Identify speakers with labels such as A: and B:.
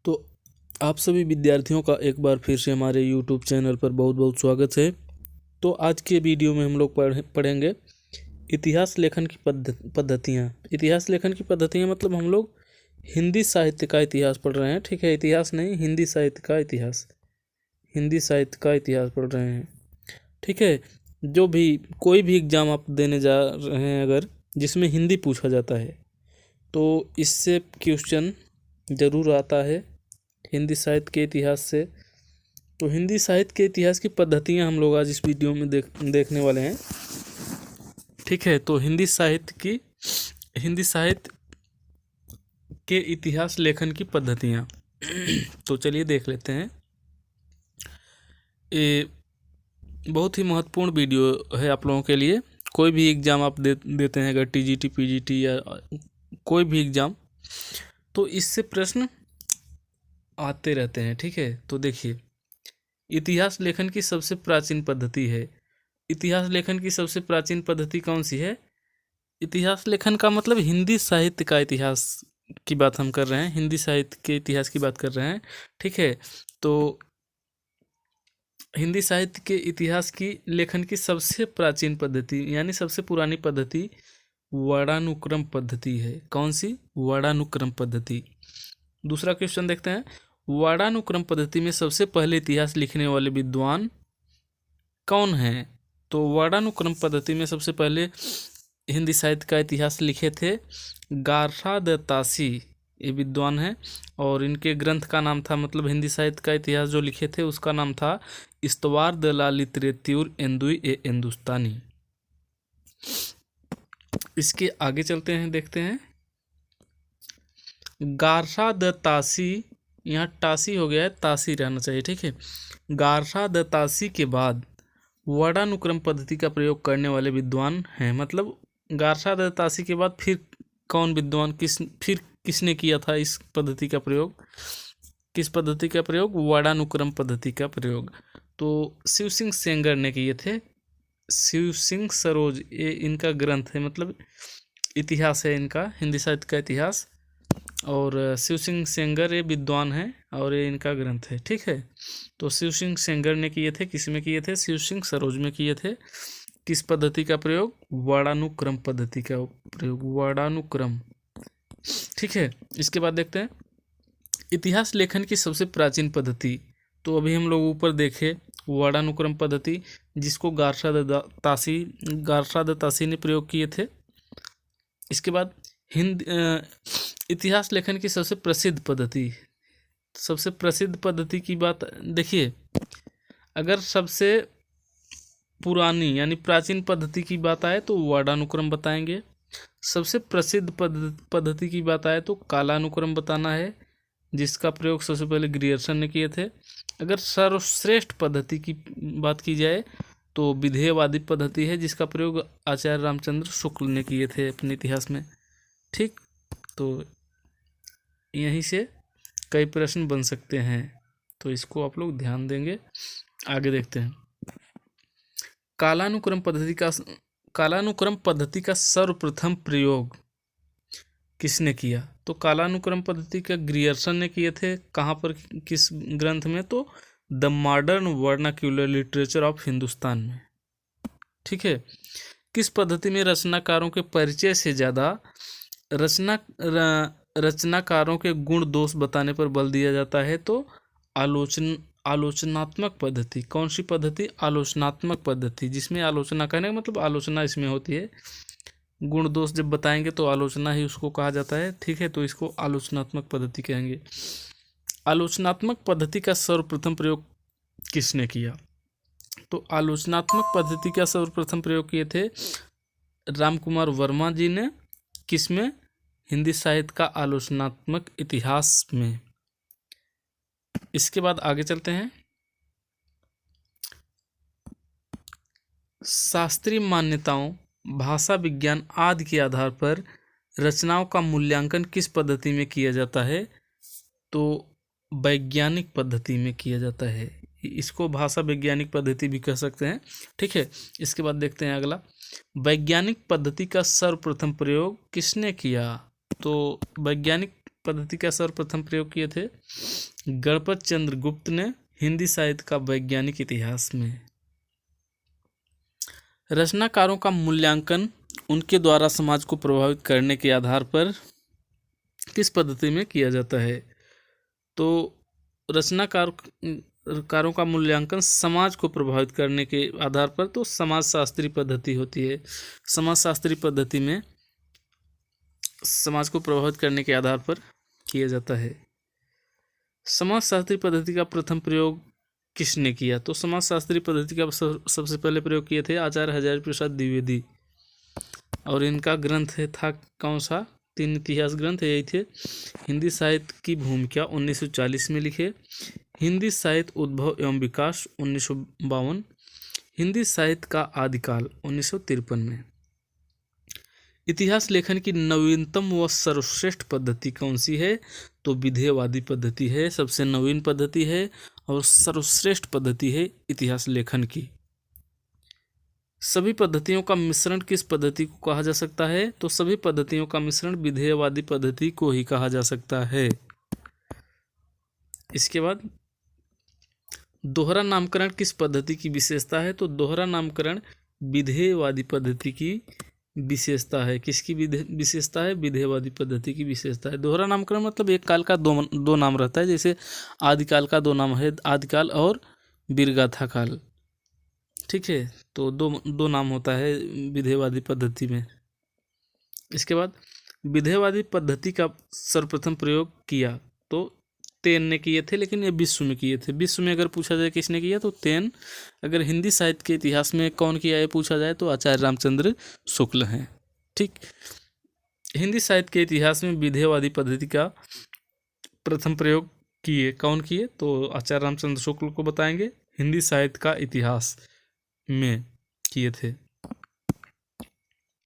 A: तो आप सभी विद्यार्थियों का एक बार फिर से हमारे यूट्यूब चैनल पर बहुत बहुत स्वागत है। तो आज के वीडियो में हम लोग पढ़ेंगे इतिहास लेखन की पद्धतियाँ। इतिहास लेखन की पद्धतियाँ मतलब हम लोग हिंदी साहित्य का इतिहास पढ़ रहे हैं। ठीक है, इतिहास नहीं, हिंदी साहित्य का इतिहास, हिंदी साहित्य का इतिहास पढ़ रहे हैं। ठीक है, जो भी कोई भी एग्ज़ाम आप देने जा रहे हैं अगर जिसमें हिंदी पूछा जाता है तो इससे क्वेश्चन ज़रूर आता है हिंदी साहित्य के इतिहास से। तो हिंदी साहित्य के इतिहास की पद्धतियाँ हम लोग आज इस वीडियो में देखने वाले हैं। ठीक है, तो हिंदी साहित्य के इतिहास लेखन की पद्धतियाँ तो चलिए देख लेते हैं। ये बहुत ही महत्वपूर्ण वीडियो है आप लोगों के लिए। कोई भी एग्ज़ाम आप देते हैं अगर टीजीटी पीजीटी या कोई भी एग्ज़ाम, तो इससे प्रश्न आते रहते हैं। ठीक है, तो देखिए इतिहास लेखन की सबसे प्राचीन पद्धति है। इतिहास लेखन की सबसे प्राचीन पद्धति कौन सी है? इतिहास लेखन का मतलब हिंदी साहित्य का इतिहास की बात हम कर रहे हैं, हिंदी साहित्य के इतिहास की बात कर रहे हैं। ठीक है, तो हिंदी साहित्य के इतिहास की लेखन की सबसे प्राचीन पद्धति यानी सबसे पुरानी पद्धति वर्णानुक्रम पद्धति है। कौन सी? वर्णानुक्रम पद्धति। दूसरा क्वेश्चन देखते हैं, वर्णानुक्रम पद्धति में सबसे पहले इतिहास लिखने वाले विद्वान कौन हैं? तो वर्णानुक्रम पद्धति में सबसे पहले हिंदी साहित्य का इतिहास लिखे थे गारशा द तासी, ये विद्वान हैं, और इनके ग्रंथ का नाम था, मतलब हिंदी साहित्य का इतिहास जो लिखे थे उसका नाम था इस्तवार द ला लिटरेच्यूर एंदुई ए हिंदुस्तानी। इसके आगे चलते हैं, देखते हैं गारशा द तासी, यहाँ टासी हो गया है, तासी रहना चाहिए। ठीक है, गारशा द तासी के बाद वर्णानुक्रम पद्धति का प्रयोग करने वाले विद्वान हैं। मतलब गारशा द तासी के बाद फिर कौन विद्वान किसने किया था इस पद्धति का प्रयोग? किस पद्धति का प्रयोग? वर्णानुक्रम पद्धति का प्रयोग। तो शिव सिंह सेंगर ने किए थे। शिव सिंह सरोज, ये इनका ग्रंथ है, मतलब इतिहास है इनका, हिंदी साहित्य का इतिहास। और शिव सिंह सेंगर ये विद्वान हैं और ये इनका ग्रंथ है। ठीक है, तो शिव सिंह सेंगर ने किए थे, किस में किए थे? शिव सिंह सरोज में किए थे। किस पद्धति का प्रयोग? वर्णानुक्रम पद्धति का प्रयोग, वर्णानुक्रम। ठीक है, इसके बाद देखते हैं इतिहास लेखन की सबसे प्राचीन पद्धति। तो अभी हम लोग ऊपर देखे वर्णानुक्रम पद्धति, जिसको गारशा द तासी ने प्रयोग किए थे। इसके बाद इतिहास लेखन की सबसे प्रसिद्ध पद्धति की बात देखिए, अगर सबसे पुरानी यानी प्राचीन पद्धति की बात आए तो वर्णानुक्रम बताएंगे। सबसे प्रसिद्ध पद्धति की बात आए तो कालानुक्रम बताना है, जिसका प्रयोग सबसे पहले ग्रियर्सन ने किए थे। अगर सर्वश्रेष्ठ पद्धति की बात की जाए तो विधेयवादी पद्धति है, जिसका प्रयोग आचार्य रामचंद्र शुक्ल ने किए थे अपने इतिहास में। ठीक, तो यहीं से कई प्रश्न बन सकते हैं, तो इसको आप लोग ध्यान देंगे। आगे देखते हैं कालानुक्रम पद्धति का सर्वप्रथम प्रयोग किसने किया? तो कालानुक्रम पद्धति का ग्रियर्सन ने किए थे। कहाँ पर, किस ग्रंथ में? तो the modern vernacular literature of Hindustan में। ठीक है, किस पद्धति में रचनाकारों के परिचय से ज़्यादा रचनाकारों के गुण दोष बताने पर बल दिया जाता है? तो आलोचनात्मक पद्धति। कौन सी पद्धति? आलोचनात्मक पद्धति, जिसमें आलोचना करने का मतलब आलोचना इसमें होती है। गुण दोष जब बताएंगे तो आलोचना ही उसको कहा जाता है। ठीक है, तो इसको आलोचनात्मक पद्धति कहेंगे। आलोचनात्मक पद्धति का सर्वप्रथम प्रयोग किसने किया? तो आलोचनात्मक पद्धति का सर्वप्रथम प्रयोग किए थे रामकुमार वर्मा जी ने। किसमें? हिंदी साहित्य का आलोचनात्मक इतिहास में। इसके बाद आगे चलते हैं, शास्त्रीय मान्यताओं, भाषा विज्ञान आदि के आधार पर रचनाओं का मूल्यांकन किस पद्धति में किया जाता है? तो वैज्ञानिक पद्धति में किया जाता है। इसको भाषा वैज्ञानिक पद्धति भी कह सकते हैं। ठीक है, इसके बाद देखते हैं अगला, वैज्ञानिक पद्धति का सर्वप्रथम प्रयोग किसने किया? तो वैज्ञानिक पद्धति का सर्वप्रथम प्रयोग किए थे? गणपत चंद्र गुप्त ने हिंदी साहित्य का वैज्ञानिक इतिहास में। रचनाकारों का मूल्यांकन उनके द्वारा समाज को प्रभावित करने के आधार पर किस पद्धति में किया जाता है? तो रचनाकारों का मूल्यांकन समाज को प्रभावित करने के आधार पर तो समाजशास्त्री पद्धति होती है। समाजशास्त्री पद्धति में समाज को प्रभावित करने के आधार पर किया जाता है। समाजशास्त्री पद्धति का प्रथम प्रयोग किसने किया? तो समाजशास्त्री पद्धति का सबसे पहले प्रयोग किए थे आचार्य हजारी प्रसाद द्विवेदी, और इनका ग्रंथ था कौन सा? 3 इतिहास ग्रंथ यही थे। हिंदी साहित्य की भूमिका 1940 में लिखे, हिंदी साहित्य उद्भव एवं विकास 1952, हिंदी साहित्य का आदिकाल 1953 में। इतिहास लेखन की नवीनतम व सर्वश्रेष्ठ पद्धति कौन सी है? तो विधेयवादी पद्धति है, सबसे नवीन पद्धति है और सर्वश्रेष्ठ पद्धति है इतिहास लेखन की। सभी पद्धतियों का मिश्रण किस पद्धति को कहा जा सकता है? तो सभी पद्धतियों का मिश्रण विधेयवादी पद्धति को ही कहा जा सकता है। इसके बाद दोहरा नामकरण किस पद्धति की विशेषता है? तो दोहरा नामकरण विधेयवादी पद्धति की विशेषता है। किसकी विशेषता है? विधेयवादी पद्धति की विशेषता है। दोहरा नामकरण मतलब एक काल का दो नाम रहता है, जैसे आदिकाल का 2 नाम है, आदिकाल और वीरगाथा काल, ठीक है। तो दो नाम होता है विधेयवादी पद्धति में। इसके बाद विधेयवादी पद्धति का सर्वप्रथम प्रयोग किया तो तेन ने किए थे, लेकिन ये विश्व में किए थे। विश्व में अगर पूछा जाए किसने किया तो तेन। अगर हिंदी साहित्य के इतिहास में कौन किया ये पूछा जाए तो आचार्य रामचंद्र शुक्ल हैं, ठीक। हिंदी साहित्य के इतिहास में विधेयवादी पद्धति का प्रथम प्रयोग कौन किए? तो आचार्य रामचंद्र शुक्ल को बताएंगे। हिंदी साहित्य का इतिहास में किए थे।